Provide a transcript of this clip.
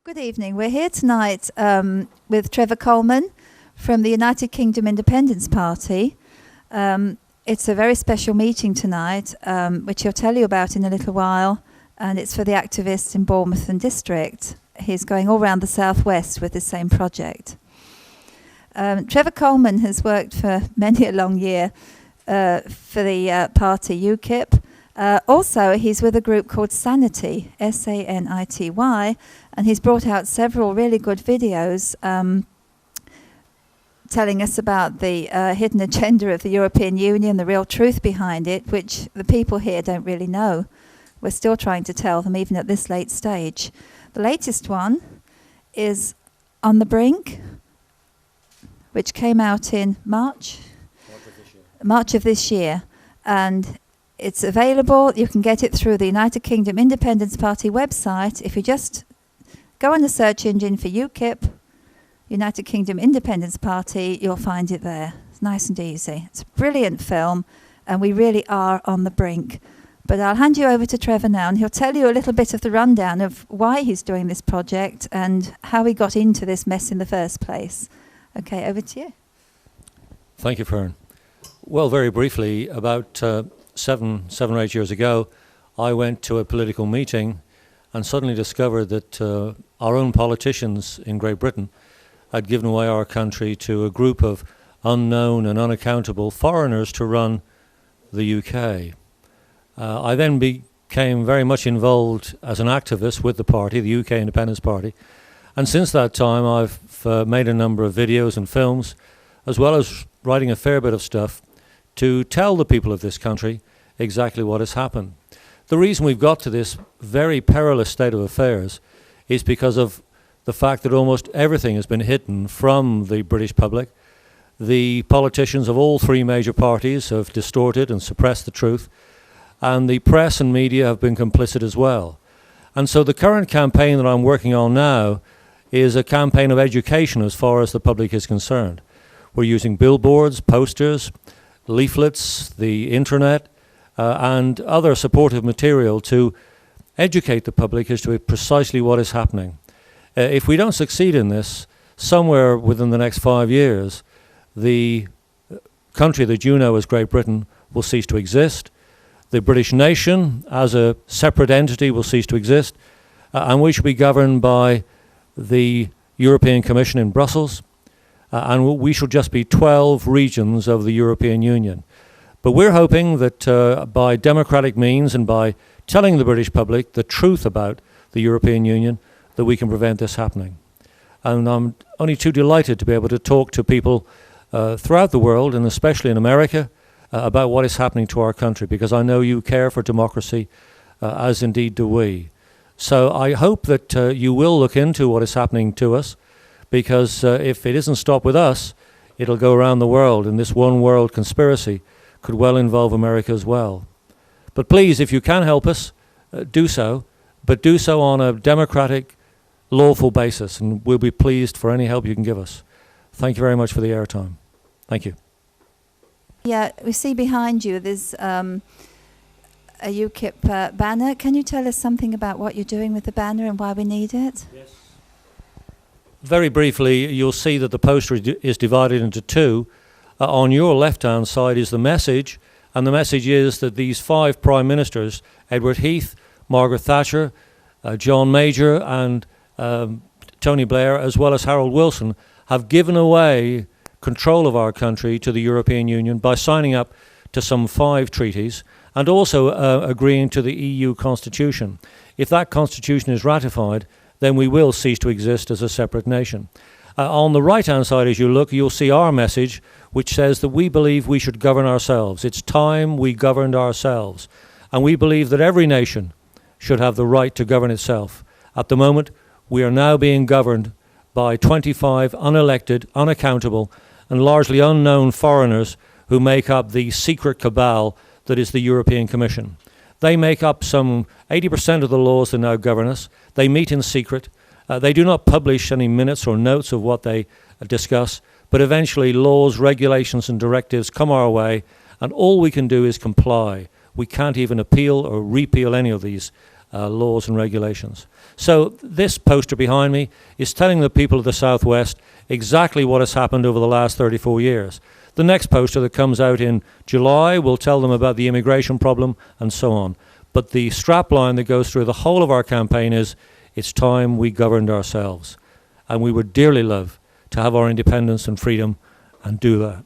Good evening. We're here tonight with Trevor Coleman from the United Kingdom Independence Party. It's a very special meeting tonight, which he'll tell you about in a little while, and it's for the activists in Bournemouth and District. He's going all around the southwest with the same project. Trevor Coleman has worked for many a long year for the party UKIP. Also, he's with a group called Sanity, S-A-N-I-T-Y, and he's brought out several really good videos telling us about the hidden agenda of the European Union, the real truth behind it, which the people here don't really know. We're still trying to tell them, even at this late stage. The latest one is On the Brink, which came out in March of this year. And it's available. You can get it through the United Kingdom Independence Party website. If you just go on the search engine for UKIP, United Kingdom Independence Party, you'll find it there. It's nice and easy. It's a brilliant film, and we really are on the brink. But I'll hand you over to Trevor now, and he'll tell you a little bit of the rundown of why he's doing this project and how he got into this mess in the first place. Okay, over to you. Thank you, Fern. Well, very briefly, about 7 or 8 years ago, I went to a political meeting and suddenly discovered that our own politicians in Great Britain had given away our country to a group of unknown and unaccountable foreigners to run the UK. I then became very much involved as an activist with the party, the UK Independence Party, and since that time I've made a number of videos and films, as well as writing a fair bit of stuff to tell the people of this country exactly what has happened. The reason we've got to this very perilous state of affairs is because of the fact that almost everything has been hidden from the British public. The politicians of all three major parties have distorted and suppressed the truth, and the press and media have been complicit as well. And so the current campaign that I'm working on now is a campaign of education as far as the public is concerned. We're using billboards, posters, leaflets, the internet, and other supportive material to educate the public as to precisely what is happening. If we don't succeed in this, somewhere within the next 5 years, the country that you know as Great Britain will cease to exist. The British nation as a separate entity will cease to exist, and we should be governed by the European Commission in Brussels, and we should just be 12 regions of the European Union. But we're hoping that by democratic means and by telling the British public the truth about the European Union, that we can prevent this happening. And I'm only too delighted to be able to talk to people throughout the world, and especially in America, about what is happening to our country, because I know you care for democracy, as indeed do we. So I hope that you will look into what is happening to us, because if it isn't stopped with us, it'll go around the world, and this one world conspiracy could well involve America as well. But please, if you can help us, do so, but do so on a democratic, lawful basis, and we'll be pleased for any help you can give us. Thank you very much for the airtime. Thank you. Yeah, we see behind you there's a UKIP banner. Can you tell us something about what you're doing with the banner and why we need it? Yes. Very briefly, you'll see that the poster is divided into two. On your left-hand side is the message, and the message is that these 5 prime ministers, Edward Heath, Margaret Thatcher, John Major, and Tony Blair, as well as Harold Wilson, have given away control of our country to the European Union by signing up to some 5 treaties and also agreeing to the EU Constitution. If that Constitution is ratified, then we will cease to exist as a separate nation. On the right-hand side, as you look, you'll see our message, which says that we believe we should govern ourselves. It's time we governed ourselves. And we believe that every nation should have the right to govern itself. At the moment, we are now being governed by 25 unelected, unaccountable, and largely unknown foreigners who make up the secret cabal that is the European Commission. They make up some 80% of the laws that now govern us. They meet in secret. They do not publish any minutes or notes of what they discuss, but eventually laws, regulations and directives come our way, and all we can do is comply. We can't even appeal or repeal any of these laws and regulations. So this poster behind me is telling the people of the Southwest exactly what has happened over the last 34 years. The next poster that comes out in July will tell them about the immigration problem and so on. But the strapline that goes through the whole of our campaign is, it's time we governed ourselves. And we would dearly love to have our independence and freedom and do that.